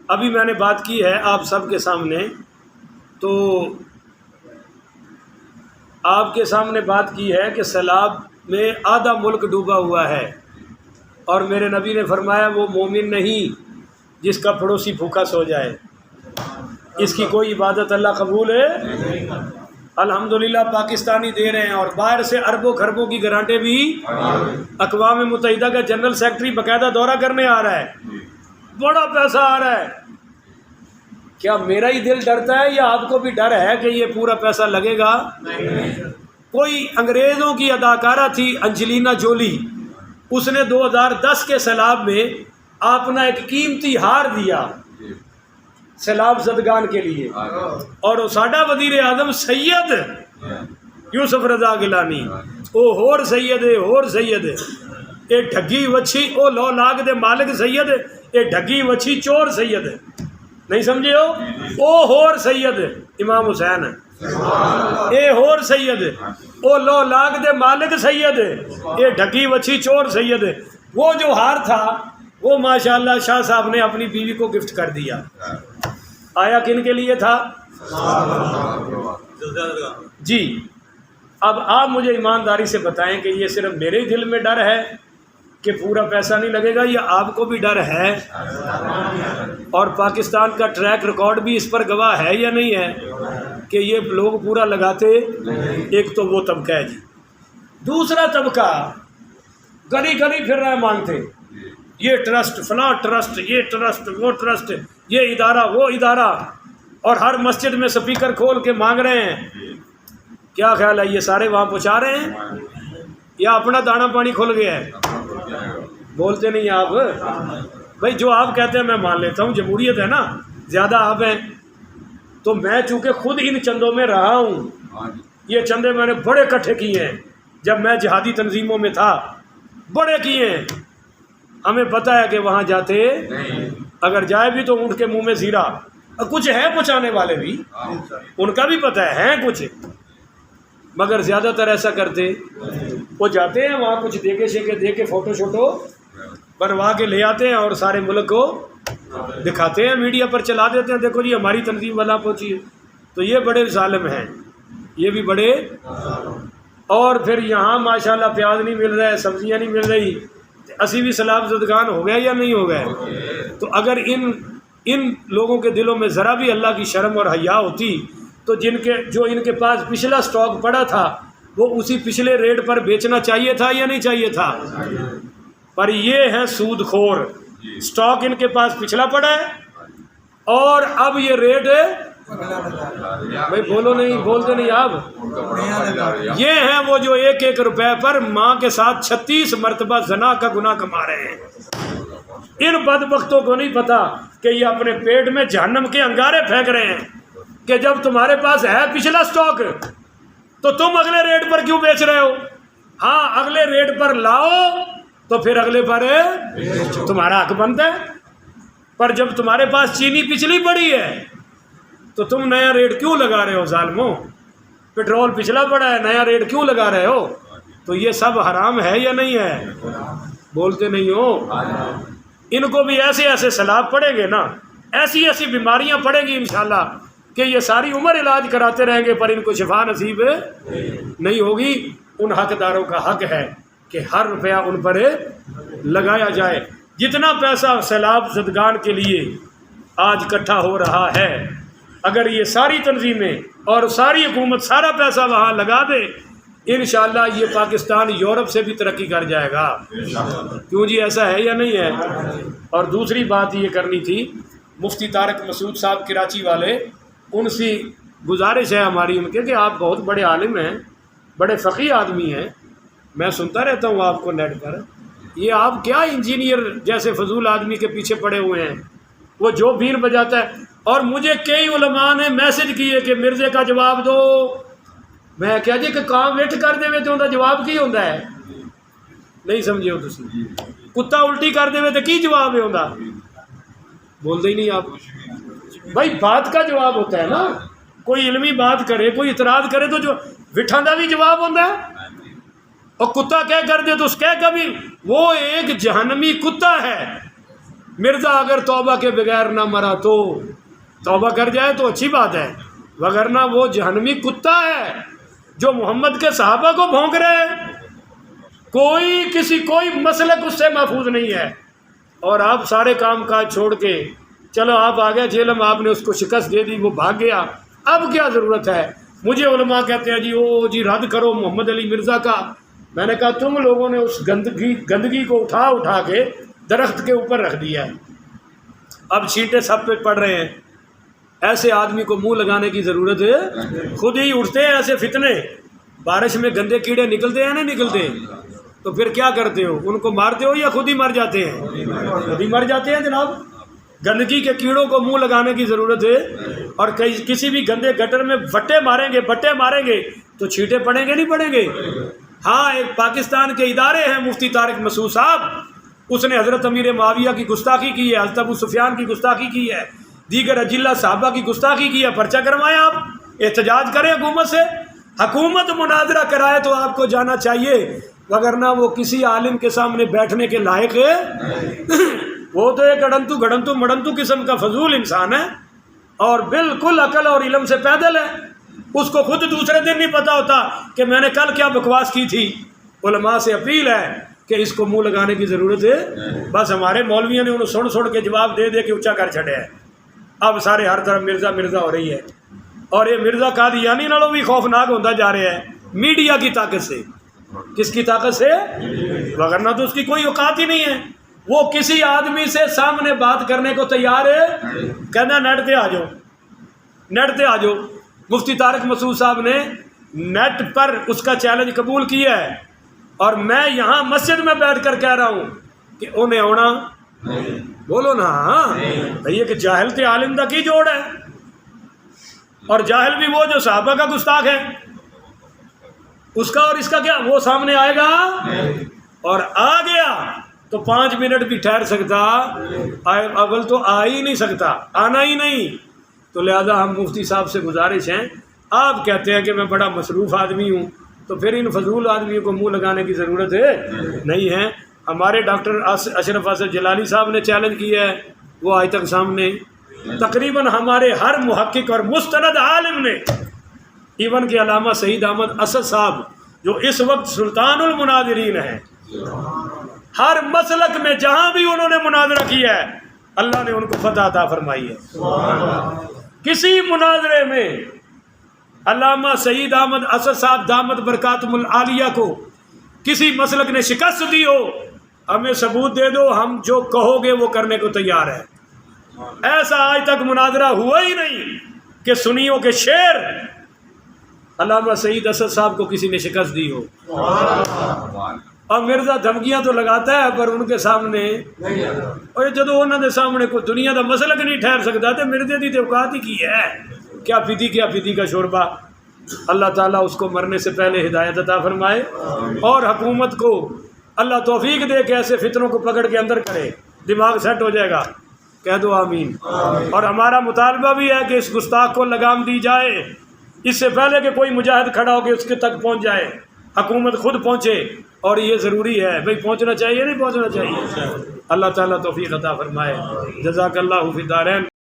ابھی میں نے بات کی ہے آپ سب کے سامنے، تو آپ کے سامنے بات کی ہے کہ سیلاب میں آدھا ملک ڈوبا ہوا ہے، اور میرے نبی نے فرمایا وہ مومن نہیں جس کا پڑوسی بھوکا سو جائے، اس کی کوئی عبادت اللہ قبول ہے۔ الحمدللہ پاکستانی دے رہے ہیں، اور باہر سے اربوں خربوں کی گرانٹیں بھی۔ اقوام متحدہ کا جنرل سیکرٹری باقاعدہ دورہ کرنے آ رہا ہے، بڑا پیسہ آ رہا ہے۔ کیا میرا ہی دل ڈرتا ہے یا آپ کو بھی ڈر ہے کہ یہ پورا پیسہ لگے گا؟ کوئی انگریزوں کی اداکارہ تھی انجلینا جولی، اس نے 2010 کے سیلاب میں اپنا ایک قیمتی ہار دیا سیلاب زدگان کے لیے، اور اساڈا وزیر اعظم سید یوسف رضا گیلانی او ہور سید ہے، ہور سید اے ڈھگی وچھی او لو لاگ دے مالک سید، اے ڈھگی وچھی چور سید، نہیں سمجھے ہو؟ او ہور سید امام حسین، اے ہور سید او لو لاگ دے مالک سید، اے ڈھگی وچھی چور سید۔ وہ جو ہار تھا وہ ماشاءاللہ شاہ صاحب نے اپنی بیوی کو گفٹ کر دیا۔ آیا کن کے لیے تھا؟ جی اب آپ مجھے ایمانداری سے بتائیں کہ یہ صرف میرے ہی دل میں ڈر ہے کہ پورا پیسہ نہیں لگے گا، یا آپ کو بھی ڈر ہے؟ اور پاکستان کا ٹریک ریکارڈ بھی اس پر گواہ ہے یا نہیں ہے کہ یہ لوگ پورا لگاتے؟ ایک تو وہ طبقہ ہے جی، دوسرا طبقہ گلی گلی پھر رہے مانگتے، یہ ٹرسٹ فلاں ٹرسٹ، یہ ٹرسٹ وہ ٹرسٹ، یہ ادارہ وہ ادارہ، اور ہر مسجد میں سپیکر کھول کے مانگ رہے ہیں۔ کیا خیال ہے یہ سارے وہاں پہنچا رہے ہیں یا اپنا دانا پانی کھل گیا ہے؟ بولتے نہیں آپ بھائی، جو آپ کہتے ہیں میں مان لیتا ہوں، جمہوریت ہے نا، زیادہ آپ ہیں تو میں چونکہ خود ان چندوں میں رہا ہوں، یہ چندے میں نے بڑے اکٹھے کیے ہیں جب میں جہادی تنظیموں میں تھا، بڑے کیے ہیں، ہمیں پتہ ہے کہ وہاں جاتے اگر جائے بھی تو اونٹ کے منہ میں زیرہ، کچھ ہے پہنچانے والے بھی، ان کا بھی پتہ ہے کچھ، مگر زیادہ تر ایسا کرتے وہ جاتے ہیں وہاں کچھ دے کے شیکے دے کے فوٹو شوٹو بنوا کے لے آتے ہیں اور سارے ملک کو دکھاتے ہیں، میڈیا پر چلا دیتے ہیں، دیکھو جی ہماری تنظیم والا پہنچی ہے۔ تو یہ بڑے ظالم ہیں، یہ بھی بڑے، اور پھر یہاں ماشاءاللہ پیاز نہیں مل رہا ہے، سبزیاں نہیں مل رہی، اسی بھی سیلاب زدگان ہو گئے یا نہیں ہو گئے؟ تو اگر ان لوگوں کے دلوں میں ذرا بھی اللہ کی شرم اور حیا ہوتی تو جو ان کے پاس پچھلا سٹاک پڑا تھا وہ اسی پچھلے ریٹ پر بیچنا چاہیے تھا یا نہیں چاہیے تھا؟ پر یہ ہیں سود خور، سٹاک ان کے پاس پچھلا پڑا ہے اور اب یہ ریٹ بھائی بولو نہیں، بولتے نہیں آپ، یہ ہیں وہ جو 1-1 روپے پر ماں کے ساتھ 36 مرتبہ زنا کا گناہ کما رہے ہیں۔ ان بدبختوں کو نہیں پتا کہ یہ اپنے پیٹ میں جہنم کے انگارے پھینک رہے ہیں کہ جب تمہارے پاس ہے پچھلا سٹاک تو تم اگلے ریٹ پر کیوں بیچ رہے ہو؟ ہاں اگلے ریٹ پر لاؤ تو پھر اگلے پر تمہارا حق بنتا ہے، پر جب تمہارے پاس چینی پچھلی پڑی ہے تو تم نیا ریٹ کیوں لگا رہے ہو ظالموں؟ پٹرول پچھلا پڑا ہے، نیا ریٹ کیوں لگا رہے ہو؟ تو یہ سب حرام ہے یا نہیں ہے؟ بولتے نہیں ہو؟ ان کو بھی ایسے ایسے سیلاب پڑیں گے نا، ایسی ایسی بیماریاں پڑیں گی انشاءاللہ کہ یہ ساری عمر علاج کراتے رہیں گے پر ان کو شفا نصیب نہیں ہوگی۔ ان حقداروں کا حق ہے کہ ہر روپیہ ان پر لگایا جائے۔ جتنا پیسہ سیلاب زدگان کے لیے آج اکٹھا ہو رہا ہے، اگر یہ ساری تنظیمیں اور ساری حکومت سارا پیسہ وہاں لگا دے، انشاءاللہ یہ پاکستان یورپ سے بھی ترقی کر جائے گا۔ کیوں جی، ایسا ہے یا نہیں ہے؟ اور دوسری بات یہ کرنی تھی، مفتی طارق مسعود صاحب کراچی والے، ان سے گزارش ہے ہماری ان کے کہ آپ بہت بڑے عالم ہیں، بڑے فقیہ آدمی ہیں، میں سنتا رہتا ہوں آپ کو نیٹ پر، یہ آپ کیا انجینئر جیسے فضول آدمی کے پیچھے پڑے ہوئے ہیں، وہ جو بین بجاتا ہے۔ اور مجھے کئی علماء نے میسج کیے کہ مرزے کا جواب دو، میں کیا جی کہ کام ویٹ کر دے تو انہوں جواب کی ہوتا ہے؟ نہیں سمجھے ہو تسی؟ کتا الٹی کر دے تو کی جواب ہے ہوتا؟ بولتے ہی نہیں آپ بھائی، بات کا جواب ہوتا ہے نا، کوئی علمی بات کرے، کوئی اعتراض کرے تو جو وٹھاں دا بھی جواب ہوتا ہے، اور کتا کیا کر دے تو اس کہہ کا بھی وہ ایک جہنمی کتا ہے مرزا اگر توبہ کے بغیر نہ مرا تو توبہ کر جائے تو اچھی بات ہے، وگرنہ وہ جہنمی کتا ہے جو محمد کے صحابہ کو بھونک رہے ہیں، کوئی مسلک اس سے محفوظ نہیں ہے۔ اور آپ سارے کام کاج چھوڑ کے چلو آپ آ گئے جیل میں، آپ نے اس کو شکست دے دی، وہ بھاگ گیا، اب کیا ضرورت ہے؟ مجھے علماء کہتے ہیں جی رد کرو محمد علی مرزا کا۔ میں نے کہا تم لوگوں نے اس گندگی کو اٹھا کے درخت کے اوپر رکھ دیا ہے، اب چھینٹے سب پہ پڑ رہے ہیں۔ ایسے آدمی کو منہ لگانے کی ضرورت ہے؟ خود ہی اٹھتے ہیں ایسے فتنے، بارش میں گندے کیڑے نکلتے ہیں نہیں نکلتے، تو پھر کیا کرتے ہو؟ ان کو مارتے ہو یا خود ہی مر جاتے ہیں؟ خود ہی مر جاتے ہیں جناب۔ گندگی کے کیڑوں کو منہ لگانے کی ضرورت ہے؟ اور کسی بھی گندے گٹر میں بٹے ماریں گے تو چھینٹے پڑیں گے نہیں پڑیں گے؟ ہاں، ایک پاکستان کے ادارے ہیں مفتی طارق مسعود صاحب، اس نے حضرت امیر معاویہ کی گستاخی کی ہے، حضرت ابو سفیان کی گستاخی کی ہے، دیگر اجلہ صحابہ کی گستاخی کی ہے، پرچہ کروائیں، آپ احتجاج کریں حکومت سے، حکومت مناظرہ کرائے تو آپ کو جانا چاہیے، وگرنہ وہ کسی عالم کے سامنے بیٹھنے کے لائق ہے؟ وہ تو ایک گڑنتو مڑنتو قسم کا فضول انسان ہے، اور بالکل عقل اور علم سے پیدل ہے، اس کو خود دوسرے دن نہیں پتا ہوتا کہ میں نے کل کیا بکواس کی تھی۔ علماء سے اپیل ہے کہ اس کو منہ لگانے کی ضرورت ہے، بس ہمارے مولویوں نے انہوں سن کے جواب دے کے اونچا کر چھڑے ہے، اب سارے ہر طرف مرزا ہو رہی ہے، اور یہ مرزا قادیانی نالوں بھی خوفناک ہوتا جا رہے ہیں میڈیا کی طاقت سے۔ کس کی طاقت سے؟ وگرنہ تو اس کی کوئی اوقات ہی نہیں ہے، وہ کسی آدمی سے سامنے بات کرنے کو تیار ہے، کہنا نیٹ پہ آ جاؤ۔ مفتی طارق مسعود صاحب نے نیٹ پر اس کا چیلنج قبول کیا ہے، اور میں یہاں مسجد میں بیٹھ کر کہہ رہا ہوں کہ انہیں ہونا بولو نا، یہ کہ جاہل تے عالم دا کی جوڑ ہے، اور جاہل بھی وہ جو صحابہ کا گستاخ ہے، اس کا اور اس کا کیا؟ وہ سامنے آئے گا، اور آ گیا تو 5 منٹ بھی ٹھہر سکتا، اول تو آ ہی نہیں سکتا، آنا ہی نہیں۔ تو لہذا ہم مفتی صاحب سے گزارش ہیں، آپ کہتے ہیں کہ میں بڑا مصروف آدمی ہوں، تو پھر ان فضول آدمیوں کو منہ لگانے کی ضرورت ہے نہیں ہے۔ ہمارے ڈاکٹر اشرف اسد جلالی صاحب نے چیلنج کیا ہے، وہ آج تک سامنے، تقریباً ہمارے ہر محقق اور مستند عالم نے، ایون کہ علامہ سعید احمد اسد صاحب جو اس وقت سلطان المناظرین ہیں، ہر مسلک میں جہاں بھی انہوں نے مناظرہ کیا ہے اللہ نے ان کو فتح عطا فرمائی ہے۔ کسی مناظرے میں علامہ سعید احمد اسد صاحب دامت برکاتہم العالیہ کو کسی مسلک نے شکست دی ہو، ہمیں ثبوت دے دو، ہم جو کہو گے وہ کرنے کو تیار ہے۔ ایسا آج تک مناظرہ ہوا ہی نہیں کہ سنیوں کے شعر علامہ سعید اسد صاحب کو کسی نے شکست دی ہو۔ اور مرزا دھمکیاں تو لگاتا ہے پر ان کے سامنے، اور جدو انہوں نے سامنے کوئی دنیا کا مسلک نہیں ٹھہر سکتا تو مرزے دی اوقات ہی کی ہے، کیا پھیتی کا شوربہ۔ اللہ تعالیٰ اس کو مرنے سے پہلے ہدایت عطا فرمائے، اور حکومت کو اللہ توفیق دے کہ ایسے فتنوں کو پکڑ کے اندر کرے، دماغ سیٹ ہو جائے گا، کہہ دو آمین۔ اور ہمارا مطالبہ بھی ہے کہ اس گستاخ کو لگام دی جائے، اس سے پہلے کہ کوئی مجاہد کھڑا ہو کے اس کے تک پہنچ جائے، حکومت خود پہنچے، اور یہ ضروری ہے بھائی، پہنچنا چاہیے نہیں پہنچنا چاہیے۔ اللہ تعالیٰ توفیق عطا فرمائے۔ جزاک اللہ فی الدارین۔